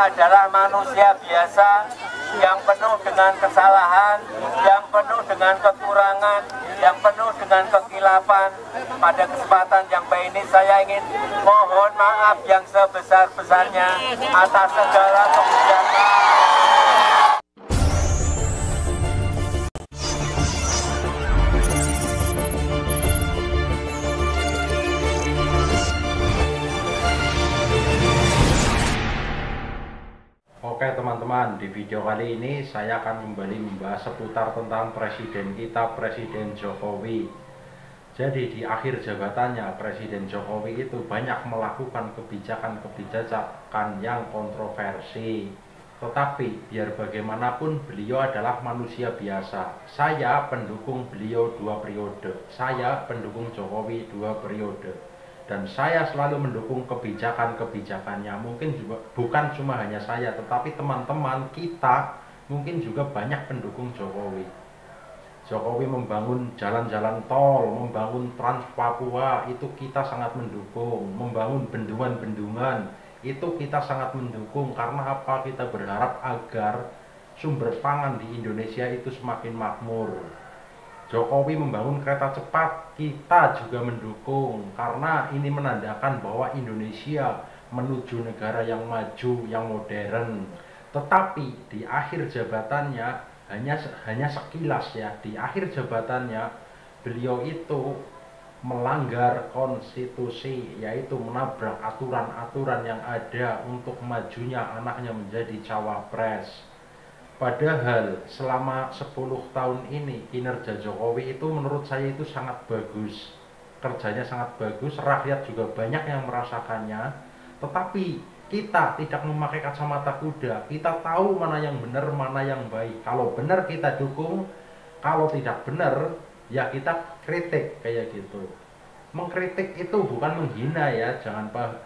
adalah manusia biasa yang penuh dengan kesalahan, yang penuh dengan kekurangan, yang penuh dengan kekilapan. Pada kesempatan yang baik ini saya ingin mohon maaf yang sebesar-besarnya atas segala kebijakan. Oke teman-teman, di video kali ini saya akan kembali membahas seputar tentang presiden kita, Presiden Jokowi. Jadi di akhir jabatannya, Presiden Jokowi itu banyak melakukan kebijakan-kebijakan yang kontroversi. Tetapi biar bagaimanapun beliau adalah manusia biasa. Saya pendukung beliau 2 periode. Saya pendukung Jokowi 2 periode. Dan saya selalu mendukung kebijakan-kebijakannya. Mungkin juga bukan cuma hanya saya, tetapi teman-teman kita mungkin juga banyak pendukung Jokowi. Jokowi membangun jalan-jalan tol, membangun Trans Papua, itu kita sangat mendukung. Membangun bendungan-bendungan, itu kita sangat mendukung. Karena apa? Kita berharap agar sumber pangan di Indonesia itu semakin makmur. Jokowi membangun kereta cepat, kita juga mendukung, karena ini menandakan bahwa Indonesia menuju negara yang maju, yang modern. Tetapi di akhir jabatannya, hanya sekilas ya, di akhir jabatannya beliau itu melanggar konstitusi, yaitu menabrak aturan-aturan yang ada untuk majunya anaknya menjadi cawapres. Padahal selama 10 tahun ini kinerja Jokowi itu menurut saya itu sangat bagus. Kerjanya sangat bagus, rakyat juga banyak yang merasakannya. Tetapi kita tidak memakai kacamata kuda. Kita tahu mana yang benar, mana yang baik. Kalau benar kita dukung, kalau tidak benar ya kita kritik kayak gitu. Mengkritik itu bukan menghina ya,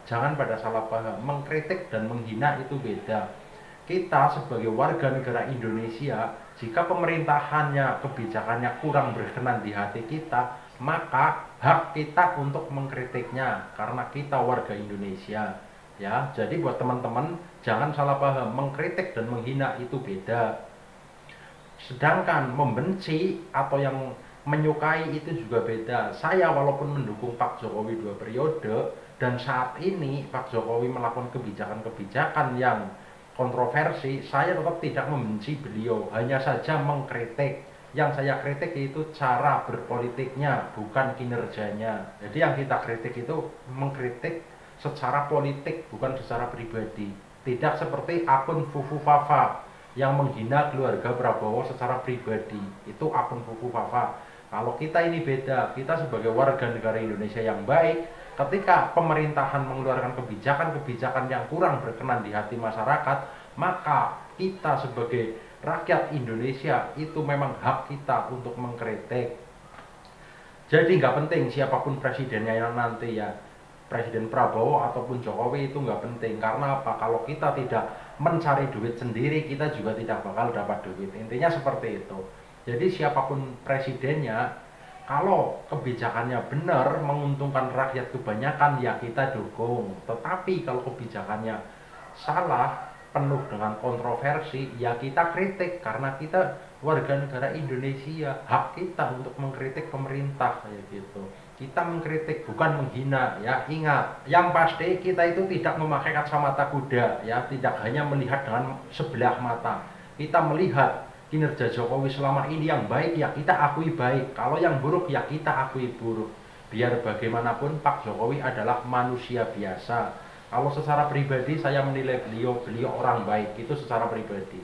jangan pada salah paham. Mengkritik dan menghina itu beda. Kita sebagai warga negara Indonesia, jika pemerintahannya, kebijakannya kurang berkenan di hati kita, maka hak kita untuk mengkritiknya karena kita warga Indonesia. Ya, jadi buat teman-teman jangan salah paham, mengkritik dan menghina itu beda. Sedangkan membenci atau yang menyukai itu juga beda. Saya walaupun mendukung Pak Jokowi 2 periode dan saat ini Pak Jokowi melakukan kebijakan-kebijakan yang kontroversi, saya tetap tidak membenci beliau, hanya saja mengkritik. Yang saya kritik itu cara berpolitiknya, bukan kinerjanya. Jadi yang kita kritik itu mengkritik secara politik, bukan secara pribadi. Tidak seperti akun Fufu Fafa yang menghina keluarga Prabowo secara pribadi. Itu akun Fufu Fafa. Kalau kita ini beda, kita sebagai warga negara Indonesia yang baik, ketika pemerintahan mengeluarkan kebijakan-kebijakan yang kurang berkenan di hati masyarakat, maka kita sebagai rakyat Indonesia itu memang hak kita untuk mengkritik. Jadi nggak penting siapapun presidennya yang nanti ya, Presiden Prabowo ataupun Jokowi itu nggak penting. Karena apa? Kalau kita tidak mencari duit sendiri, kita juga tidak bakal dapat duit. Intinya seperti itu. Jadi siapapun presidennya, kalau kebijakannya benar, menguntungkan rakyat kebanyakan, ya kita dukung. Tetapi kalau kebijakannya salah, penuh dengan kontroversi, ya kita kritik. Karena kita warga negara Indonesia, hak kita untuk mengkritik pemerintah kayak gitu. Kita mengkritik, bukan menghina ya. Ingat, yang pasti kita itu tidak memakai kacamata kuda ya, tidak hanya melihat dengan sebelah mata. Kita melihat kinerja Jokowi selama ini yang baik ya kita akui baik, kalau yang buruk ya kita akui buruk. Biar bagaimanapun Pak Jokowi adalah manusia biasa. Kalau secara pribadi saya menilai beliau orang baik, itu secara pribadi.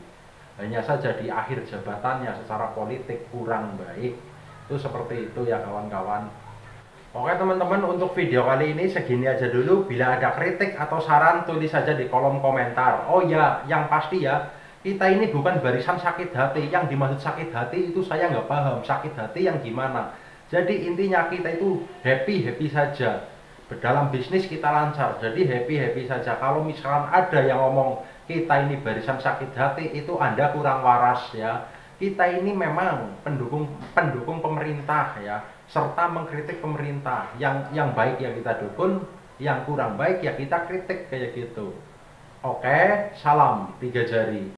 Hanya saja di akhir jabatannya secara politik kurang baik. Itu seperti itu ya kawan-kawan. Oke teman-teman, untuk video kali ini segini aja dulu. Bila ada kritik atau saran tulis saja di kolom komentar. Oh ya, yang pasti ya, kita ini bukan barisan sakit hati. Yang dimaksud sakit hati itu saya nggak paham. Sakit hati yang gimana? Jadi intinya kita itu happy saja. Dalam bisnis kita lancar, jadi happy saja. Kalau misalkan ada yang ngomong kita ini barisan sakit hati, itu Anda kurang waras ya. Kita ini memang pendukung pemerintah ya, serta mengkritik pemerintah. Yang baik ya kita dukung, yang kurang baik ya kita kritik kayak gitu. Oke, salam 3 jari.